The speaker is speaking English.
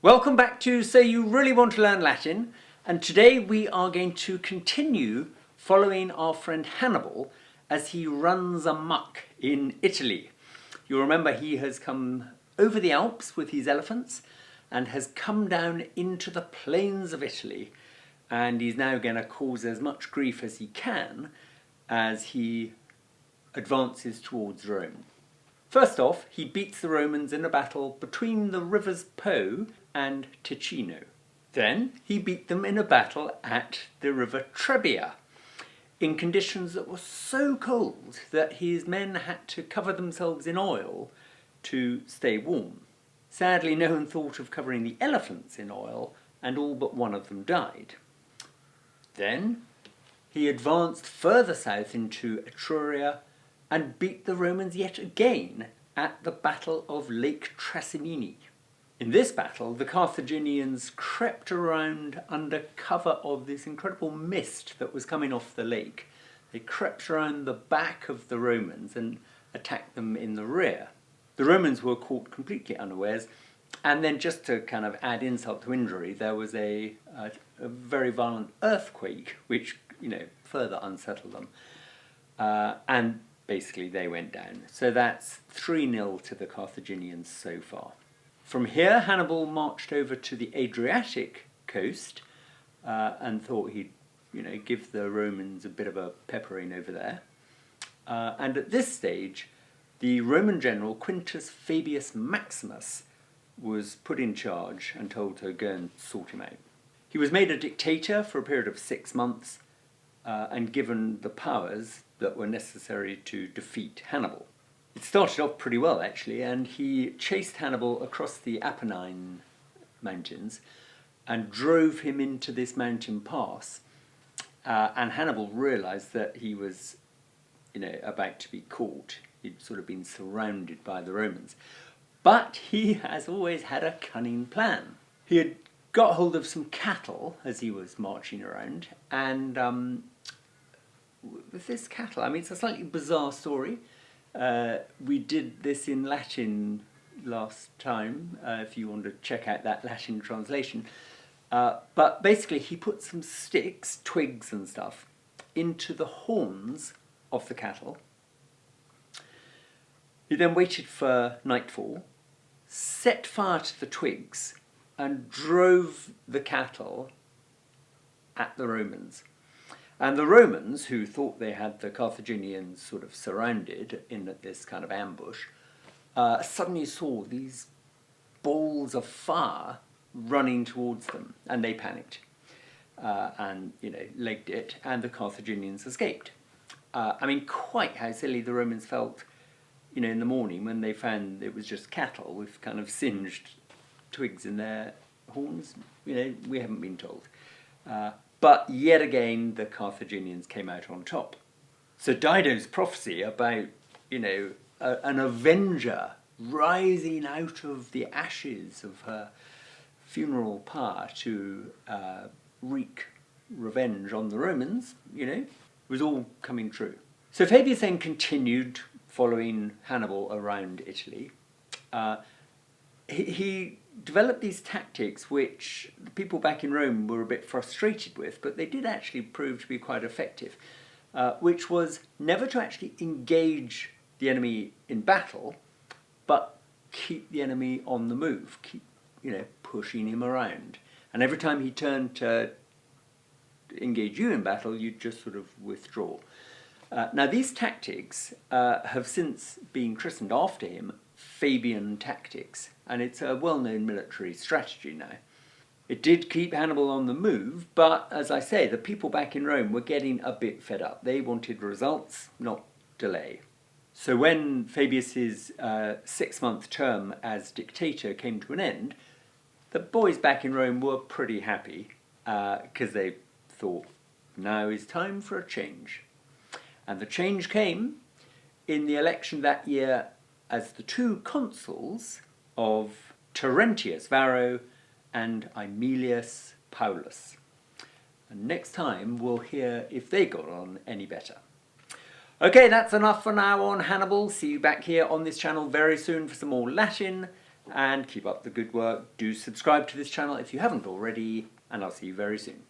Welcome back to So You Really Want to Learn Latin, and today we are going to continue following our friend Hannibal as he runs amok in Italy. You'll remember he has come over the Alps with his elephants and has come down into the plains of Italy, and he's now going to cause as much grief as he can as he advances towards Rome. First off, he beats the Romans in a battle between the rivers Po and Ticino. Then he beat them in a battle at the River Trebia, in conditions that were so cold that his men had to cover themselves in oil to stay warm. Sadly, no one thought of covering the elephants in oil, and all but one of them died. Then he advanced further south into Etruria and beat the Romans yet again at the Battle of Lake Trasimene. In this battle, the Carthaginians crept around under cover of this incredible mist that was coming off the lake. They crept around the back of the Romans and attacked them in the rear. The Romans were caught completely unawares, and then just to kind of add insult to injury, there was a very violent earthquake which, further unsettled them. And basically they went down. So that's 3-0 to the Carthaginians so far. From here, Hannibal marched over to the Adriatic coast and thought he'd, give the Romans a bit of a peppering over there. And at this stage, the Roman general Quintus Fabius Maximus was put in charge and told to go and sort him out. He was made a dictator for a period of 6 months and given the powers that were necessary to defeat Hannibal. It started off pretty well, actually, and he chased Hannibal across the Apennine mountains and drove him into this mountain pass. And Hannibal realised that he was, about to be caught. He'd sort of been surrounded by the Romans. But he has always had a cunning plan. He had got hold of some cattle as he was marching around, and with this cattle, it's a slightly bizarre story. We did this in Latin last time, if you want to check out that Latin translation. But basically he put some sticks, twigs and stuff, into the horns of the cattle. He then waited for nightfall, set fire to the twigs, and drove the cattle at the Romans. And the Romans, who thought they had the Carthaginians sort of surrounded in this kind of ambush, suddenly saw these balls of fire running towards them, and they panicked and, legged it, and the Carthaginians escaped. Quite how silly the Romans felt, in the morning when they found it was just cattle with kind of singed twigs in their horns. We haven't been told. But yet again, the Carthaginians came out on top. So Dido's prophecy about, an avenger rising out of the ashes of her funeral pyre to wreak revenge on the Romans, was all coming true. So Fabius then continued following Hannibal around Italy. He developed these tactics which the people back in Rome were a bit frustrated with, but they did actually prove to be quite effective, which was never to actually engage the enemy in battle, but keep the enemy on the move, keep, pushing him around. And every time he turned to engage you in battle, you'd just sort of withdraw. Now these tactics have since been christened after him Fabian tactics, and it's a well-known military strategy now. It did keep Hannibal on the move, but as I say, the people back in Rome were getting a bit fed up. They wanted results, not delay. So when Fabius's 6-month term as dictator came to an end, the boys back in Rome were pretty happy because they thought, now is time for a change. And the change came in the election that year as the 2 consuls of Terentius Varro and Aemilius Paulus. And next time we'll hear if they got on any better. Okay, that's enough for now on Hannibal. See you back here on this channel very soon for some more Latin. and keep up the good work. Do subscribe to this channel if you haven't already, and I'll see you very soon.